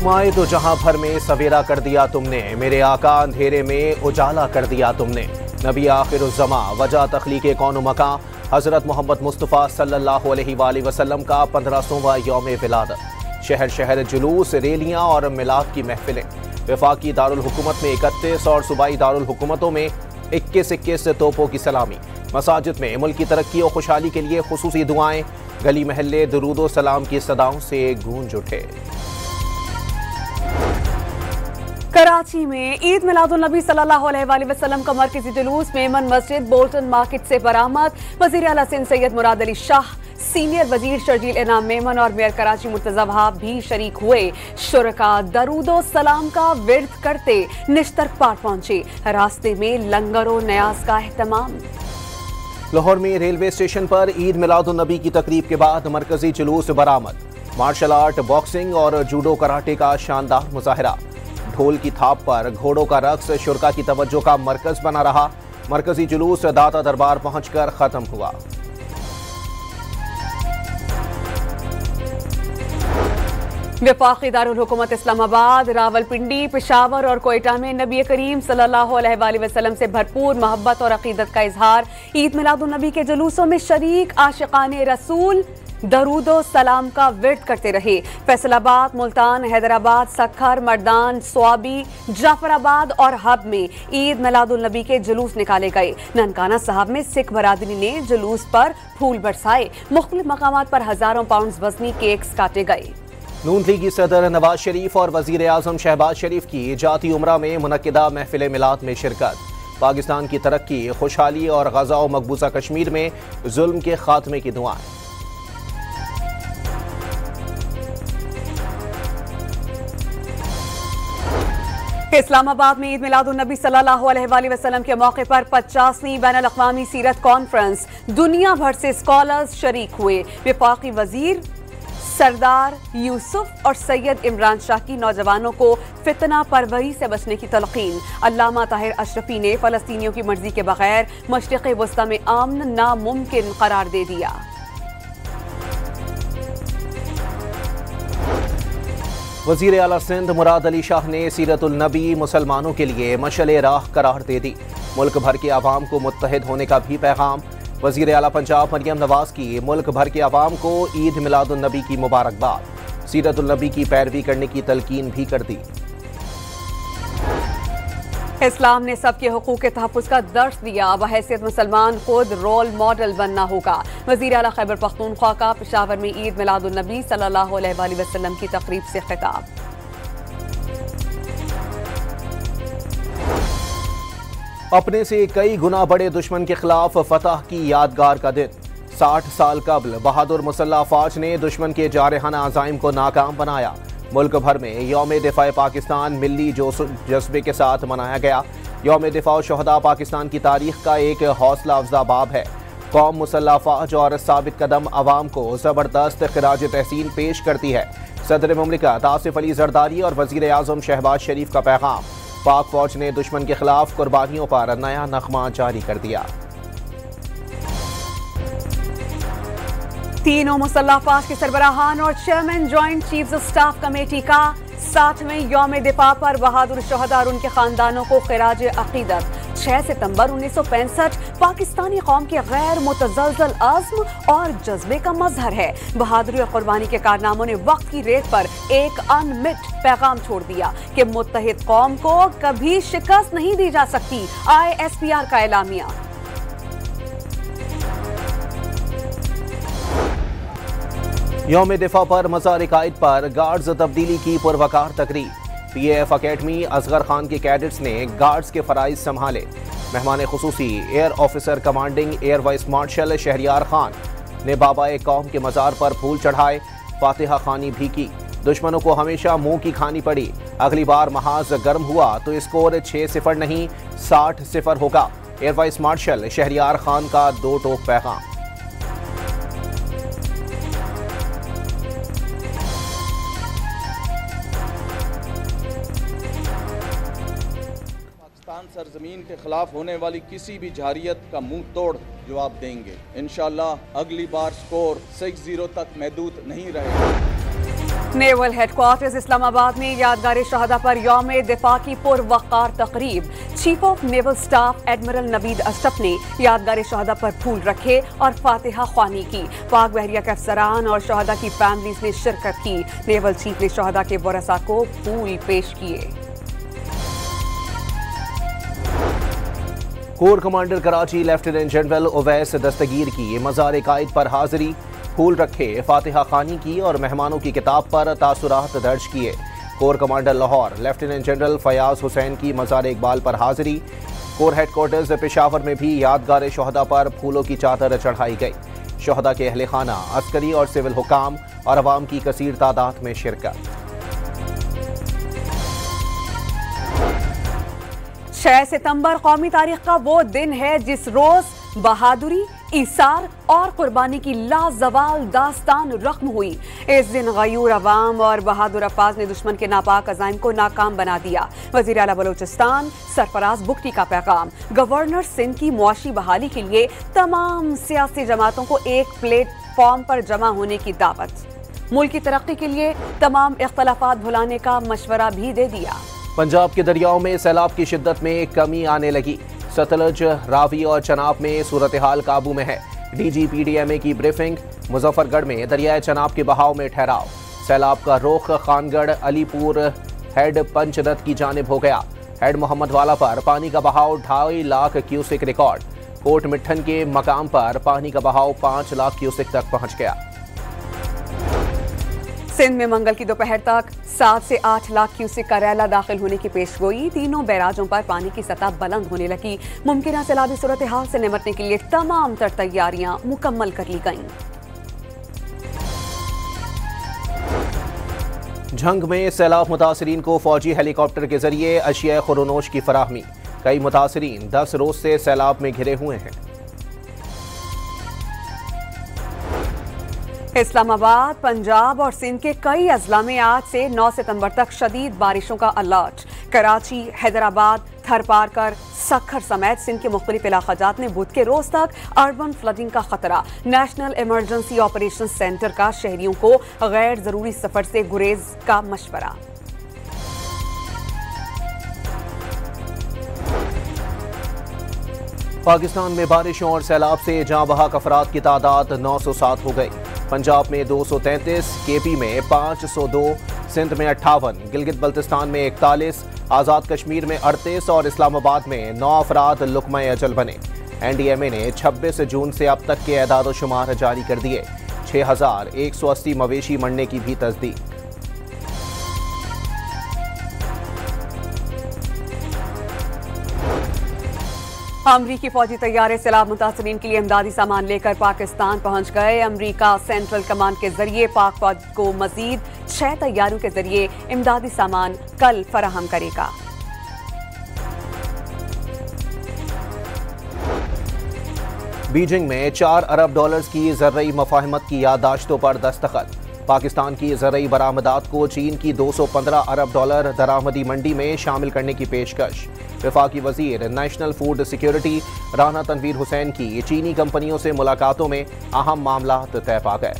माए तो जहां भर में सवेरा कर दिया तुमने, मेरे आका अंधेरे में उजाला कर दिया तुमने। नबी आखिरुज़्ज़मा वजह तख्लीक़े कौन मकां हज़रत मोहम्मद मुस्तफ़ा सल्लल्लाहु अलैहि वसल्लम का 1500वां यौम विलादत। शहर शहर जुलूस, रैलियां और मिलाद की महफिलें। वफाकी दारुल हुकूमत में 31 और सूबाई दारुल हुकूमतों में 21-21 तोपों की सलामी। मसाजिद में मुल्क की तरक्की और खुशहाली के लिए खुसूसी दुआएं। गली महल्ले दुरूदो सलाम की सदाओं से गूंज उठे। कराची में ईद मिलादुन्नबी सल्लल्लाहु अलैहि वसल्लम का मरकजी जुलूस मेमन मस्जिद बोल्टन मार्केट से बरामद। वज़ीर आला सिंध सैयद मुराद अली शाह, सीनियर वजीर शर्जील इनाम मेमन और मेयर कराची मुर्तज़ा वहाब भी शरीक हुए। शुरका दरूदो सलाम का विर्द करते निश्तर पाठ पहुंचे। रास्ते में लंगरो न्याज का एहतमाम। लाहौर में रेलवे स्टेशन पर ईद मिलादुन्नबी की तकरीब के बाद मरकजी जुलूस बरामद। मार्शल आर्ट, बॉक्सिंग और जूडो कराटे का शानदार मुजाहरा। ढोल की थाप पर घोड़ों का रक्स शुरका की तवज्जो का मरकज बना रहा। मरकजी जुलूस दाता दरबार पहुंचकर खत्म हुआ। वफाकी दारुल हुकूमत इस्लामाबाद, रावलपिंडी, पेशावर और कोयटा में नबी करीम सल्लल्लाहु अलैहि वसल्लम से भरपूर मोहब्बत और अकीदत का इजहार। ईद मिलादुन्नबी के जुलूसों में शरीक आशिकाने रसूल दरूदो सलाम का विर्द करते रहे। फैसलाबाद, मुल्तान, हैदराबाद, सखर, मर्दान, स्वाबी, जाफराबाद और हब में ईद मिलादुन्नबी के जुलूस निकाले गए। ननकाना साहब में सिख बरादरी ने जुलूस पर फूल बरसाए। मुख्तलिफ मकामात पर हजारों पाउंड वजनी केक्स काटे गए। नून लीगी सदर नवाज शरीफ और वजीर आजम शहबाज शरीफ की जाती उमरा में मुनक्किदा महफिल मिलाद में शिरकत। पाकिस्तान की तरक्की, खुशहाली और गजा और मकबूजा कश्मीर में जुल्म के खात्मे की दुआएं। इस्लामाबाद में ईद मिलादुन्नबी सल्लल्लाहु अलैहि वसल्लम के मौके पर 50वीं बैनुल अक़वामी सीरत कॉन्फ्रेंस। दुनिया भर से स्कॉलर्स शरीक हुए। वफाकी वजीर सरदार यूसुफ और सैयद इमरान शाह की नौजवानों को फितना परवरी से बचने की तलकीन। अल्लामा ताहिर अशरफी ने फलस्तीनियों की मर्जी के बगैर मशरिक़ वस्ता में अमन नामुमकिन करार दे दिया। वज़ीर आला सिंध मुराद अली शाह ने सीरतुल नबी मुसलमानों के लिए मशअले राह करार दे दी। मुल्क भर के अवाम को मुत्तहिद होने का भी पैगाम। वज़ीर आला पंजाब मरियम नवाज की मुल्क भर के अवाम को ईद मिलादुन्नबी की मुबारकबाद। सीरतुल नबी की पैरवी करने की तलकीन भी कर दी। इस्लाम ने सबके हुकूक के तहफ़्फ़ुज़ का दर्स दिया। बहैसियत मुसलमान खुद रोल मॉडल बनना होगा। वज़ीर आला खैबर पख्तूनख्वा का पेशावर में ईद मिलादुन्नबी सल्लल्लाहु अलैहि वसल्लम की तकरीब से खिताब। अपने से कई गुना बड़े दुश्मन के खिलाफ फतह की यादगार का दिन। 60 साल कबल बहादुर मुसल्लह फौज ने दुश्मन के जारहाना अज़ाइम को नाकाम बनाया। मुल्क भर में यौम दिफा पाकिस्तान मिल्ली जज्बे के साथ मनाया गया। यौम दिफा शहदा पाकिस्तान की तारीख का एक हौसला अफजा बाब है। कौम मुसल्लह फौज और साबित कदम अवाम को ज़बरदस्त खिराज तहसीन पेश करती है। सदर मुमलिकत आसिफ अली जरदारी और वज़ीर आज़म शहबाज शरीफ का पैगाम। पाक फौज ने दुश्मन के खिलाफ कुर्बानियों पर नया नगमा जारी कर दिया। तीनों मुसल्लह फौज के सरबराहान और chairman joint chiefs of staff committee का 60वें यौम दिफा पर बहादुर शहदा और उनके खानदानों को खिराज अकीदत। 6 सितंबर 1965 पाकिस्तानी कौम के गैर मुतज़लज़ल अज़्म और जज्बे का मजहर है। बहादुरी और कुर्बानी के कारनामों ने वक्त की रेत पर एक अनमिट पैगाम छोड़ दिया कि मुत्तहिद कौम को कभी शिकस्त नहीं दी जा सकती। ISPR का एलामिया। यौम दिफा पर मज़ार कायद पर गार्ड्स तब्दीली की पुरवकार तकरीब। PAF अकेडमी असगर खान के कैडेट्स ने गार्ड्स के फराइज संभाले। मेहमान खुसूसी air officer commanding air vice marshal Shahryar Khan ने बाबा कौम के मज़ार पर फूल चढ़ाए। फातिहा खानी भी की। दुश्मनों को हमेशा मुंह की खानी पड़ी। अगली बार महाज गर्म हुआ तो स्कोर 6-0 नहीं 60-0 होगा। Air vice marshal Shahryar Khan का 2 टोक पैगाम। सरजमीन के खिलाफ होने वाली किसी भी जारियत का मुंह तोड़ जवाब देंगे। इंशाअल्लाह अगली बार स्कोर 6-0 तक महदूद नहीं रहेगा। नेवल हेडक्वार्टर्स इस्लामाबाद में यादगार शहादा पर यौम दिफा की पुरवकार तकरीब। Chief of naval staff admiral Naveed Ashraf ने यादगार शहादा पर फूल रखे और फातिहा ख्वानी की। पाक बहरिया के अफसरान और शहादा की फैमिलीज ने शिरकत की। नेवल चीफ ने शहादा के वरसा को फूल पेश किए। Core commander Karachi lieutenant general Uwais Dastgir की मज़ार कायद पर हाजिरी, फूल रखे, फातिहा खानी की और मेहमानों की किताब पर तासुरात दर्ज किए। Core commander Lahore lieutenant general Fayaz Hussain की मज़ार इकबाल पर हाजिरी। कोर हेडक्वार्टर्स पेशावर में भी यादगार शहदा पर फूलों की चादर चढ़ाई गई। शहदा के अहले खाना, अस्करी और सिविल हुकाम और अवाम की कसीर तादाद में शिरकत। 6 सितंबर कौमी तारीख का वो दिन है जिस रोज बहादुरी, ईसार और कुर्बानी की लाजवाल दास्तान रख्म हुई। इस दिन गयूर अवाम और बहादुर अफाज ने दुश्मन के नापाक अज़ाइम को नाकाम बना दिया। वज़ीर आला बलोचिस्तान सरफराज बुख्ती का पैगाम। गवर्नर सिंध की मुआशी बहाली के लिए तमाम सियासी जमातों को एक प्लेटफॉर्म पर जमा होने की दावत। मुल्क की तरक्की के लिए तमाम इख्तलाफात भुलाने का मशवरा भी दे दिया। पंजाब के दरियाओं में सैलाब की शिद्दत में कमी आने लगी। सतलज, रावी और चनाब में सूरत हाल काबू में है। DGPDMA की ब्रीफिंग। मुजफ्फरगढ़ में दरियाए चनाब के बहाव में ठहराव। सैलाब का रुख खानगढ़, अलीपुर हेड पंचरत की जानिब हो गया। हेड मोहम्मद वाला पर पानी का बहाव 2.5 लाख क्यूसिक रिकॉर्ड। कोट मिट्ठन के मकाम पर पानी का बहाव 5 लाख क्यूसिक तक पहुंच गया। सिंध में मंगल की दोपहर तक 7 से 8 लाख क्यूसिक का रैला दाखिल होने की पेशगोई। तीनों बैराजों पर पानी की सतह बुलंद होने लगी। मुमकिन सैलाबी सूरत हाल से निपटने के लिए तमाम तर तैयारियां मुकम्मल कर ली गईं। झंग में सैलाब मुतासरीन को फौजी हेलीकॉप्टर के जरिए अशिया खुरोनोश की फराहमी। कई मुतासरीन 10 रोज से सैलाब में घिरे हुए हैं। इस्लामाबाद, पंजाब और सिंध के कई अजला में आज से 9 सितंबर तक शदीद बारिशों का अलर्ट। कराची, हैदराबाद, थरपारकर, सखर समेत सिंध के मुख्तलिफ इलाकाजात में बुध के रोज तक अर्बन फ्लडिंग का खतरा। नेशनल इमरजेंसी ऑपरेशन सेंटर का शहरियों को गैर जरूरी सफर से गुरेज का मशवरा। पाकिस्तान में बारिशों और सैलाब से जाँ बहक अफराद की तादाद 907 हो गई। पंजाब में 233, KP में 502, सिंध में 58, गिलगित बल्तिस्तान में 41, आज़ाद कश्मीर में 38 और इस्लामाबाद में 9 अफराद लुकमा अजल बने। NDMA ने 26 जून से अब तक के एदाद शुमार जारी कर दिए। 6180 मवेशी मरने की भी तस्दीक। अमरीकी फौजी तैयारे सैलाब मुतासरीन के लिए इमदादी सामान लेकर पाकिस्तान पहुंच गए। अमरीका सेंट्रल कमांड के जरिए पाक फौज को मजीद 6 तैयारों के जरिए इमदादी सामान कल फराहम करेगा। बीजिंग में $4 अरब की ज़रई मफाहमत की याददाश्तों पर दस्तखत। पाकिस्तान की ज़रई बरामदात को चीन की $215 अरब दरामदी मंडी में शामिल करने की पेशकश। वफाकी वजीर national food security Rana Tanveer Hussain की चीनी कंपनियों से मुलाकातों में अहम मामला तय पा गए।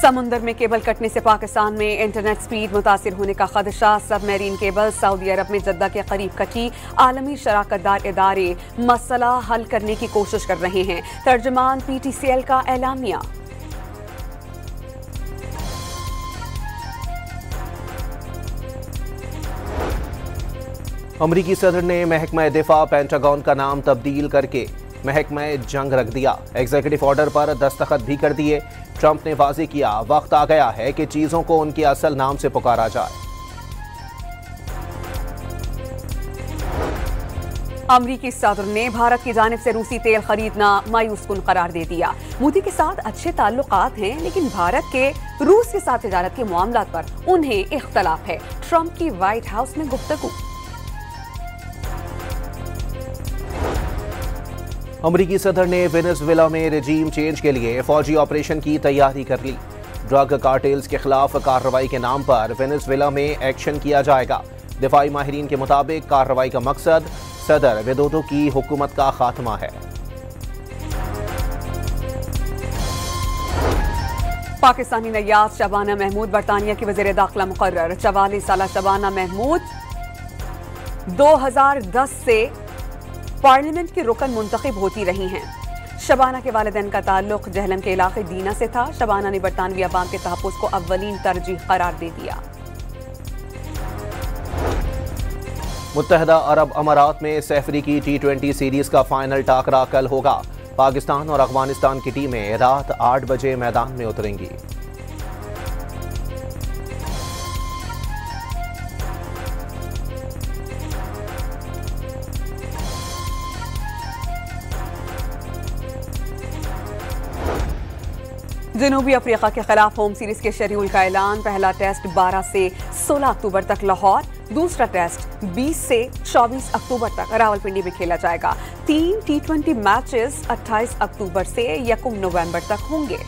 समुंदर में केबल कटने से पाकिस्तान में इंटरनेट स्पीड मुतासिर होने का खदशा। सबमरीन केबल सऊदी अरब में जद्दा के करीब कटी। आलमी शराकतदार इदारे मसला हल करने की कोशिश कर रहे हैं। तर्जुमान PTCL का एलामिया। अमरीकी सदर ने महकमा दिफा पेंटागन का नाम तब्दील करके महकमा जंग रख दिया। एग्जीक्यूटिव ऑर्डर पर दस्तखत भी कर दिए। ट्रंप ने वाज़ेह किया, वक्त आ गया है कि चीजों को उनके असल नाम से पुकारा जाए। अमरीकी सदर ने भारत की जानिब से रूसी तेल खरीदना मायूस कुन करार दे दिया। मोदी के साथ अच्छे ताल्लुकात हैं, लेकिन भारत के रूस के साथ तिजारत के मामलात पर उन्हें इख्तलाफ है। ट्रंप की व्हाइट हाउस में गुफ्तगू। अमरीकी सदर ने वेनेजुएला में रेजीम चेंज के लिए फौजी ऑपरेशन की तैयारी कर ली। ड्रग कार्टेल्स के खिलाफ कार्रवाई के नाम पर वेनेजुएला में एक्शन किया जाएगा। दिफाई माहिरीन के मुताबिक कार्रवाई का मकसद सदर विदोदो की हुकूमत का खात्मा है। पाकिस्तानी नैयाद शबाना महमूद बरतानिया की वज़ीर दाखिला मुकर्रर। 44 साल शबाना महमूद 2010 से पार्लियामेंट की रुकन मुंतखब होती रही हैं। शबाना के वालिदैन का ताल्लुक जहलम के इलाके दीना से था। शबाना ने बरतानवी अवाम के तहफ़्फ़ुज़ को अव्वलीन तरजीह करार दे दिया। मुत्तहदा अरब अमारात में सैफरी की T20 सीरीज का फाइनल टाकरा कल होगा। पाकिस्तान और अफगानिस्तान की टीमें रात 8 बजे मैदान में उतरेंगी। जनूबी अफ्रीका के खिलाफ होम सीरीज के शेड्यूल का ऐलान। पहला टेस्ट 12 से 16 अक्टूबर तक लाहौर, दूसरा टेस्ट 20 से 24 अक्टूबर तक रावलपिंडी में खेला जाएगा। 3 T20 मैचेस 28 अक्टूबर से 1 नवंबर तक होंगे।